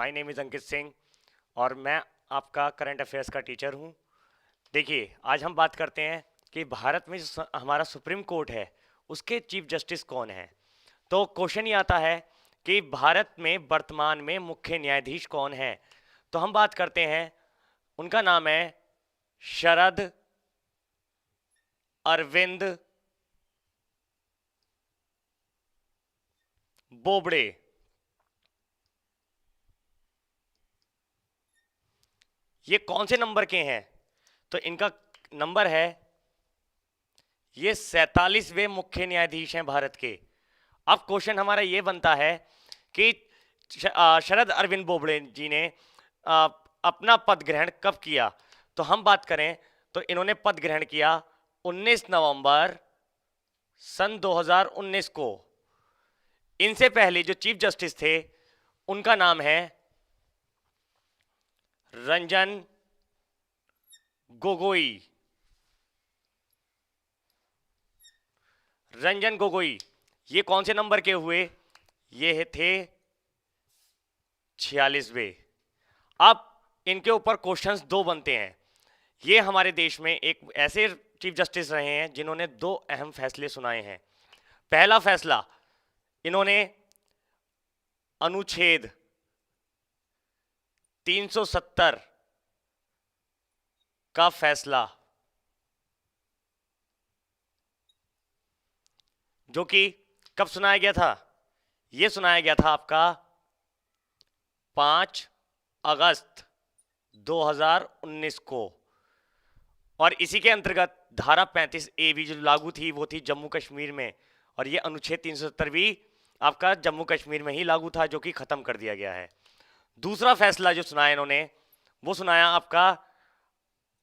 My name is Ankit Singh और मैं आपका करंट अफेयर्स का टीचर हूँ। देखिए, आज हम बात करते हैं कि भारत में जो हमारा सुप्रीम कोर्ट है उसके चीफ जस्टिस कौन है। तो क्वेश्चन ये आता है कि भारत में वर्तमान में मुख्य न्यायाधीश कौन है। तो हम बात करते हैं, उनका नाम है शरद अरविंद बोबड़े। ये कौन से नंबर के हैं? तो इनका नंबर है, ये 47वें मुख्य न्यायाधीश हैं भारत के। अब क्वेश्चन हमारा ये बनता है कि शरद अरविंद बोबड़े जी ने अपना पद ग्रहण कब किया। तो हम बात करें तो इन्होंने पद ग्रहण किया 19 नवंबर सन 2019 को। इनसे पहले जो चीफ जस्टिस थे उनका नाम है रंजन गोगोई। रंजन गोगोई ये कौन से नंबर के हुए? ये थे 46वें। अब इनके ऊपर क्वेश्चंस दो बनते हैं। ये हमारे देश में एक ऐसे चीफ जस्टिस रहे हैं जिन्होंने दो अहम फैसले सुनाए हैं। पहला फैसला, इन्होंने अनुच्छेद 370 का फैसला, जो कि कब सुनाया गया था? यह सुनाया गया था आपका 5 अगस्त 2019 को। और इसी के अंतर्गत धारा 35A भी जो लागू थी वो थी जम्मू कश्मीर में, और ये अनुच्छेद 370 भी आपका जम्मू कश्मीर में ही लागू था, जो कि खत्म कर दिया गया है। दूसरा फैसला जो सुनाया इन्होंने वो सुनाया आपका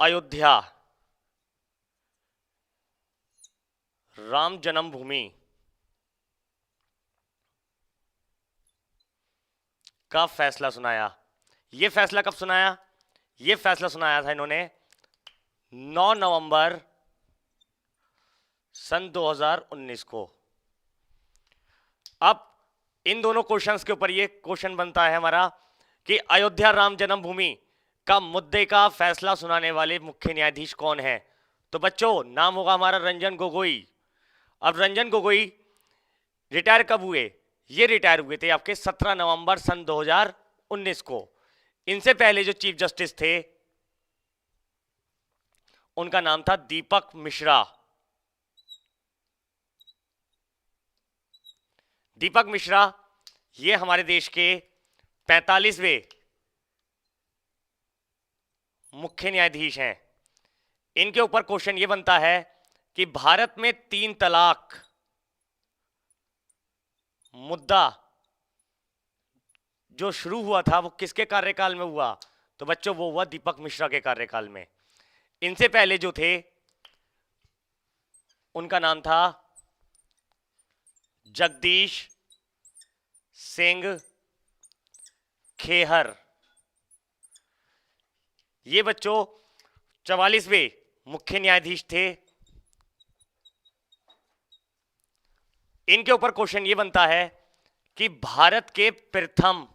अयोध्या राम जन्मभूमि का फैसला सुनाया। यह फैसला कब सुनाया? यह फैसला सुनाया था इन्होंने 9 नवंबर सन 2019 को। अब इन दोनों क्वेश्चंस के ऊपर ये क्वेश्चन बनता है हमारा कि अयोध्या राम जन्मभूमि का मुद्दे का फैसला सुनाने वाले मुख्य न्यायाधीश कौन है। तो बच्चों, नाम होगा हमारा रंजन गोगोई। अब रंजन गोगोई रिटायर कब हुए? ये रिटायर हुए थे आपके 17 नवंबर सन 2019 को। इनसे पहले जो चीफ जस्टिस थे उनका नाम था दीपक मिश्रा। दीपक मिश्रा ये हमारे देश के 45वें मुख्य न्यायाधीश हैं। इनके ऊपर क्वेश्चन ये बनता है कि भारत में 3 तलाक मुद्दा जो शुरू हुआ था वो किसके कार्यकाल में हुआ? तो बच्चों, वो हुआ दीपक मिश्रा के कार्यकाल में। इनसे पहले जो थे उनका नाम था जगदीश सिंह खेहर। ये बच्चों 44वें मुख्य न्यायाधीश थे। इनके ऊपर क्वेश्चन ये बनता है कि भारत के प्रथम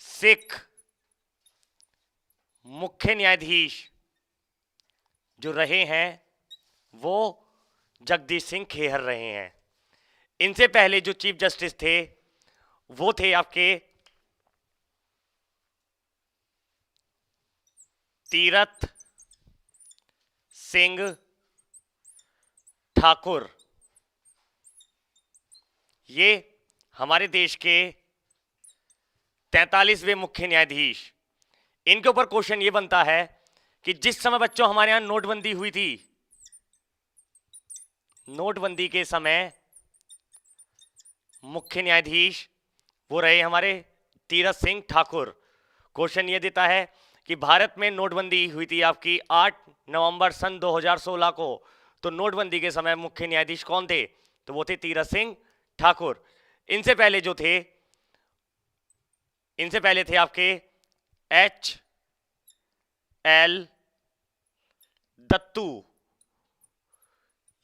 सिख मुख्य न्यायाधीश जो रहे हैं वो जगदीश सिंह खेहर रहे हैं। इनसे पहले जो चीफ जस्टिस थे वो थे आपके तीरथ सिंह ठाकुर। ये हमारे देश के 43वें मुख्य न्यायाधीश। इनके ऊपर क्वेश्चन ये बनता है कि जिस समय बच्चों हमारे यहां नोटबंदी हुई थी, नोटबंदी के समय मुख्य न्यायाधीश वो रहे हमारे तीरथ सिंह ठाकुर। क्वेश्चन ये देता है कि भारत में नोटबंदी हुई थी आपकी 8 नवंबर सन 2016 को। तो नोटबंदी के समय मुख्य न्यायाधीश कौन थे? तो वो थे तीरथ सिंह ठाकुर। इनसे पहले जो थे, इनसे पहले थे आपके HL दत्तू।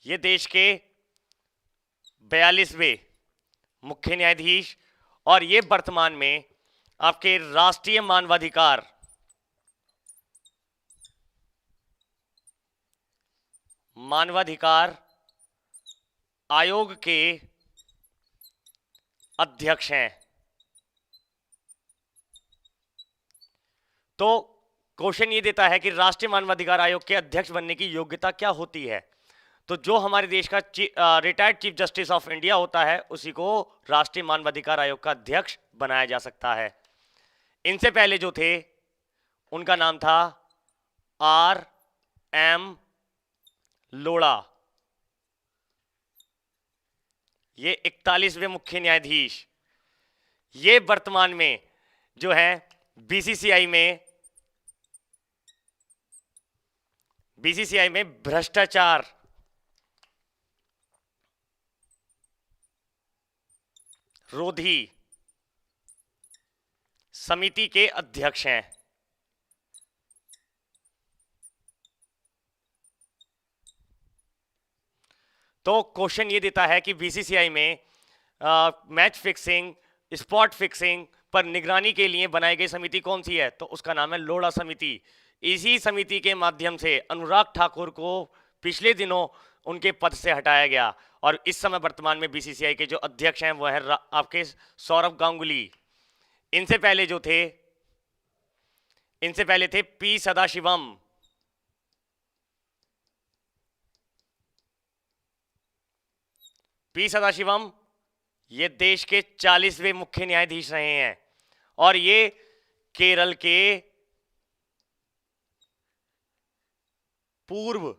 ये देश के 42वें मुख्य न्यायाधीश, और ये वर्तमान में आपके राष्ट्रीय मानवाधिकार आयोग के अध्यक्ष हैं। तो क्वेश्चन ये देता है कि राष्ट्रीय मानवाधिकार आयोग के अध्यक्ष बनने की योग्यता क्या होती है। तो जो हमारे देश का retired chief justice of India होता है उसी को राष्ट्रीय मानवाधिकार आयोग का अध्यक्ष बनाया जा सकता है। इनसे पहले जो थे उनका नाम था R.M. लोढ़ा। ये 41वें मुख्य न्यायाधीश, ये वर्तमान में जो है बीसीसीआई में भ्रष्टाचार रोधी समिति के अध्यक्ष हैं। तो क्वेश्चन ये देता है कि बीसीसीआई में मैच फिक्सिंग, स्पॉट फिक्सिंग पर निगरानी के लिए बनाई गई समिति कौन सी है, तो उसका नाम है लोढ़ा समिति। इसी समिति के माध्यम से अनुराग ठाकुर को पिछले दिनों उनके पद से हटाया गया और इस समय वर्तमान में बीसीसीआई के जो अध्यक्ष हैं वो है आपके सौरभ गांगुली। इनसे पहले थे पी सदाशिवम। पी सदाशिवम ये देश के 40वें मुख्य न्यायाधीश रहे हैं और ये केरल के पूर्व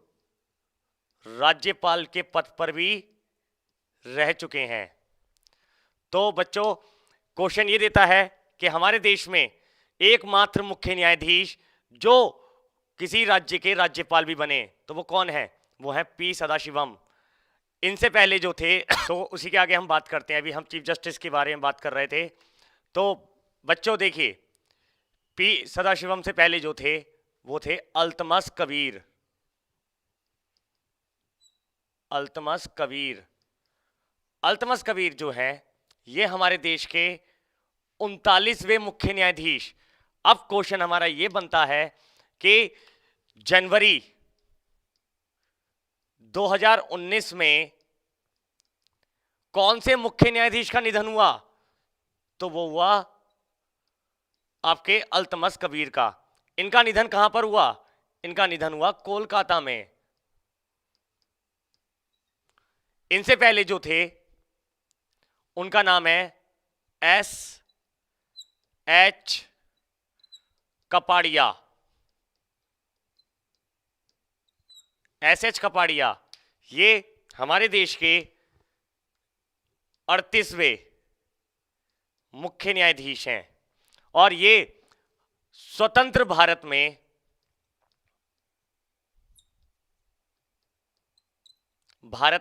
राज्यपाल के पद पर भी रह चुके हैं। तो बच्चों क्वेश्चन ये देता है कि हमारे देश में एकमात्र मुख्य न्यायाधीश जो किसी राज्य के राज्यपाल भी बने तो वो कौन है, वो है पी सदाशिवम। इनसे पहले जो थे तो उसी के आगे हम बात करते हैं। अभी हम चीफ जस्टिस के बारे में बात कर रहे थे। तो बच्चों देखिए, पी सदाशिवम से पहले जो थे वो थे अल्तमस कबीर। अल्तमस कबीर जो है ये हमारे देश के 39वें मुख्य न्यायाधीश। अब क्वेश्चन हमारा ये बनता है कि जनवरी 2019 में कौन से मुख्य न्यायाधीश का निधन हुआ, तो वो हुआ आपके अल्तमस कबीर का। इनका निधन कहां पर हुआ, इनका निधन हुआ कोलकाता में। इनसे पहले जो थे उनका नाम है S.H. कपाड़िया। S.H. कपाड़िया ये हमारे देश के 38वें मुख्य न्यायाधीश हैं और ये स्वतंत्र भारत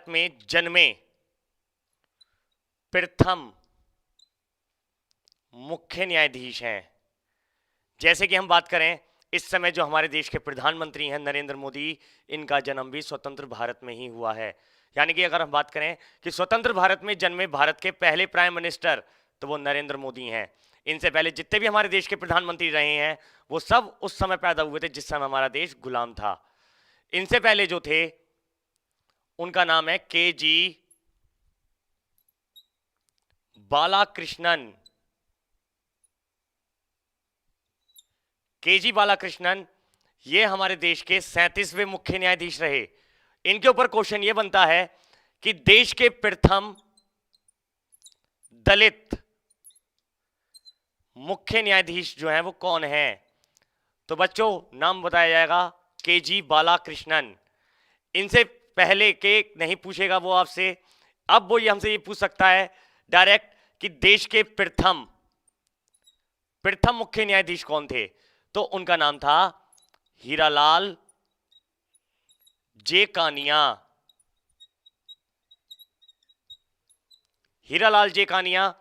में जन्मे प्रथम मुख्य न्यायाधीश हैं। जैसे कि हम बात करें इस समय जो हमारे देश के प्रधानमंत्री हैं नरेंद्र मोदी, इनका जन्म भी स्वतंत्र भारत में ही हुआ है। यानी कि अगर हम बात करें कि स्वतंत्र भारत में जन्मे भारत के पहले प्राइम मिनिस्टर तो वो नरेंद्र मोदी हैं। इनसे पहले जितने भी हमारे देश के प्रधानमंत्री रहे हैं वो सब उस समय पैदा हुए थे जिस समय हमारा देश गुलाम था। इनसे पहले जो थे उनका नाम है KG बालाकृष्णन। KG बालाकृष्णन ये हमारे देश के 37वें मुख्य न्यायाधीश रहे। इनके ऊपर क्वेश्चन ये बनता है कि देश के प्रथम दलित मुख्य न्यायाधीश जो हैं वो कौन है, तो बच्चों नाम बताया जाएगा KG बालाकृष्णन। इनसे पहले के नहीं पूछेगा वो आपसे, अब वो ये हमसे ये पूछ सकता है डायरेक्ट कि देश के प्रथम मुख्य न्यायाधीश कौन थे, तो उनका नाम था हीरालाल जे कानिया। हीरालाल जे कानिया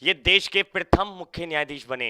ये देश के प्रथम मुख्य न्यायाधीश बने।